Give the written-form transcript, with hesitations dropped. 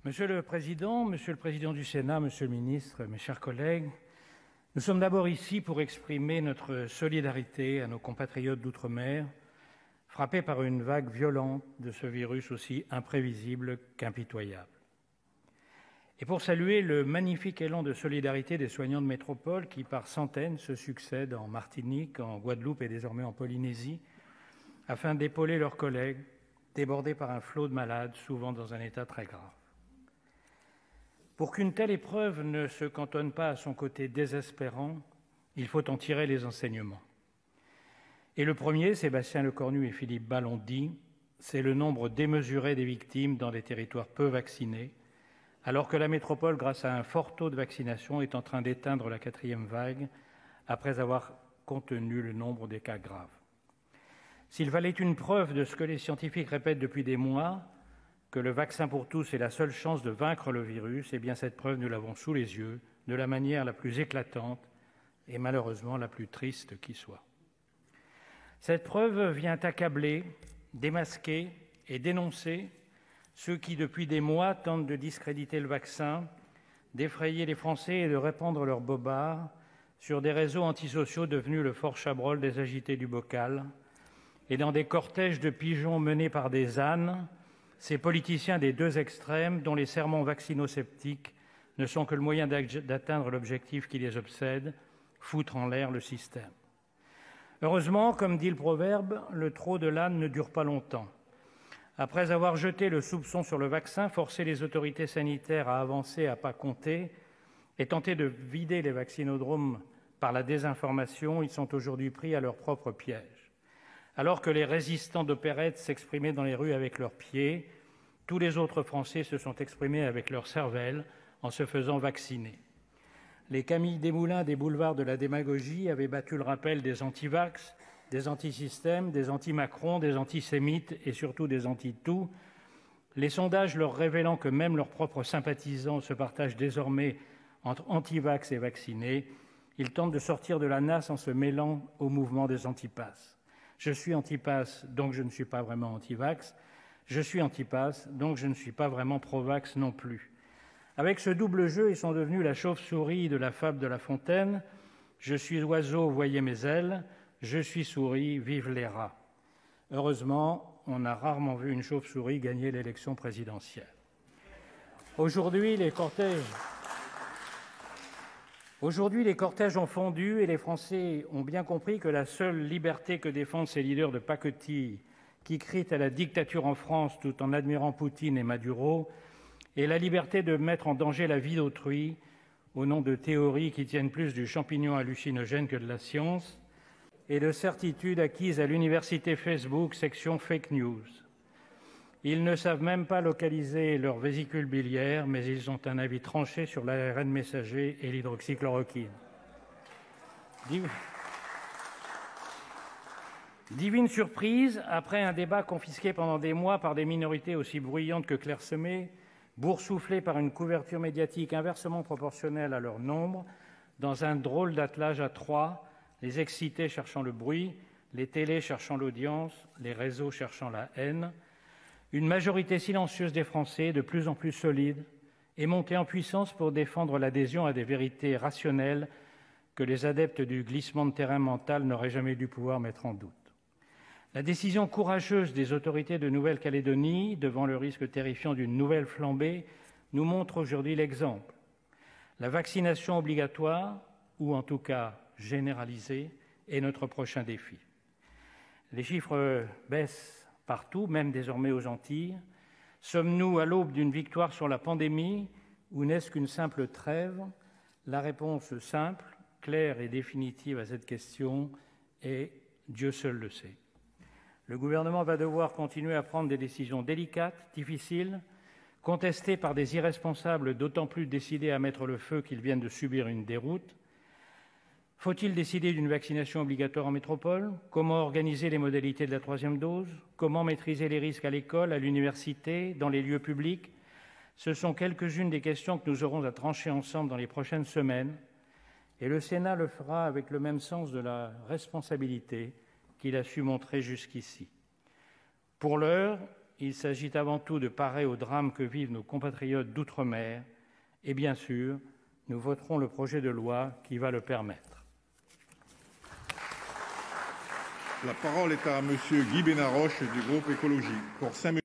Monsieur le Président du Sénat, Monsieur le Ministre, mes chers collègues, nous sommes d'abord ici pour exprimer notre solidarité à nos compatriotes d'outre-mer, frappés par une vague violente de ce virus aussi imprévisible qu'impitoyable. Et pour saluer le magnifique élan de solidarité des soignants de métropole qui, par centaines, se succèdent en Martinique, en Guadeloupe et désormais en Polynésie, afin d'épauler leurs collègues débordés par un flot de malades, souvent dans un état très grave. Pour qu'une telle épreuve ne se cantonne pas à son côté désespérant, il faut en tirer les enseignements. Et le premier, Sébastien Lecornu et Philippe Bas l'ont dit, c'est le nombre démesuré des victimes dans des territoires peu vaccinés, alors que la métropole, grâce à un fort taux de vaccination, est en train d'éteindre la 4e vague, après avoir contenu le nombre des cas graves. S'il fallait une preuve de ce que les scientifiques répètent depuis des mois, que le vaccin pour tous est la seule chance de vaincre le virus, eh bien cette preuve, nous l'avons sous les yeux, de la manière la plus éclatante et malheureusement la plus triste qui soit. Cette preuve vient accabler, démasquer et dénoncer ceux qui, depuis des mois, tentent de discréditer le vaccin, d'effrayer les Français et de répandre leurs bobards sur des réseaux antisociaux devenus le fort Chabrol des agités du bocal, et dans des cortèges de pigeons menés par des ânes, ces politiciens des deux extrêmes dont les sermons vaccinosceptiques ne sont que le moyen d'atteindre l'objectif qui les obsède, foutre en l'air le système. Heureusement, comme dit le proverbe, le trot de l'âne ne dure pas longtemps. Après avoir jeté le soupçon sur le vaccin, forcé les autorités sanitaires à avancer à pas compter et tenté de vider les vaccinodromes par la désinformation, ils sont aujourd'hui pris à leur propre piège. Alors que les résistants d'opérette s'exprimaient dans les rues avec leurs pieds, tous les autres Français se sont exprimés avec leur cervelle en se faisant vacciner. Les Camille Desmoulins des boulevards de la démagogie avaient battu le rappel des antivax, des antisystèmes, des anti-Macron, des antisémites et surtout des anti-tout, les sondages leur révélant que même leurs propres sympathisants se partagent désormais entre antivax et vaccinés, ils tentent de sortir de la nasse en se mêlant au mouvement des antipasses. Je suis antipasse, donc je ne suis pas vraiment antivax. Je suis antipasse, donc je ne suis pas vraiment pro-vax non plus. Avec ce double jeu, ils sont devenus la chauve-souris de la fable de La Fontaine. Je suis oiseau, voyez mes ailes. Je suis souris, vive les rats. Heureusement, on a rarement vu une chauve-souris gagner l'élection présidentielle. Aujourd'hui, les cortèges ont fondu et les Français ont bien compris que la seule liberté que défendent ces leaders de pacotille qui crient à la dictature en France tout en admirant Poutine et Maduro est la liberté de mettre en danger la vie d'autrui au nom de théories qui tiennent plus du champignon hallucinogène que de la science et de certitudes acquises à l'université Facebook, section fake news. Ils ne savent même pas localiser leur vésicule biliaire, mais ils ont un avis tranché sur l'ARN messager et l'hydroxychloroquine. Divine surprise, après un débat confisqué pendant des mois par des minorités aussi bruyantes que clairsemées, boursouflées par une couverture médiatique inversement proportionnelle à leur nombre, dans un drôle d'attelage à trois, les excités cherchant le bruit, les télés cherchant l'audience, les réseaux cherchant la haine, une majorité silencieuse des Français, de plus en plus solide, est montée en puissance pour défendre l'adhésion à des vérités rationnelles que les adeptes du glissement de terrain mental n'auraient jamais dû pouvoir mettre en doute. La décision courageuse des autorités de Nouvelle-Calédonie, devant le risque terrifiant d'une nouvelle flambée, nous montre aujourd'hui l'exemple. La vaccination obligatoire, ou en tout cas généralisée, est notre prochain défi. Les chiffres baissent partout, même désormais aux Antilles. Sommes-nous à l'aube d'une victoire sur la pandémie ou n'est-ce qu'une simple trêve? La réponse simple, claire et définitive à cette question est « Dieu seul le sait ». Le gouvernement va devoir continuer à prendre des décisions délicates, difficiles, contestées par des irresponsables d'autant plus décidés à mettre le feu qu'ils viennent de subir une déroute. Faut-il décider d'une vaccination obligatoire en métropole? Comment organiser les modalités de la 3e dose? Comment maîtriser les risques à l'école, à l'université, dans les lieux publics? Ce sont quelques-unes des questions que nous aurons à trancher ensemble dans les prochaines semaines, et le Sénat le fera avec le même sens de la responsabilité qu'il a su montrer jusqu'ici. Pour l'heure, il s'agit avant tout de parer au drame que vivent nos compatriotes d'outre-mer et, bien sûr, nous voterons le projet de loi qui va le permettre. La parole est à Monsieur Guy Benarroche du groupe Écologie. Pour 5 minutes.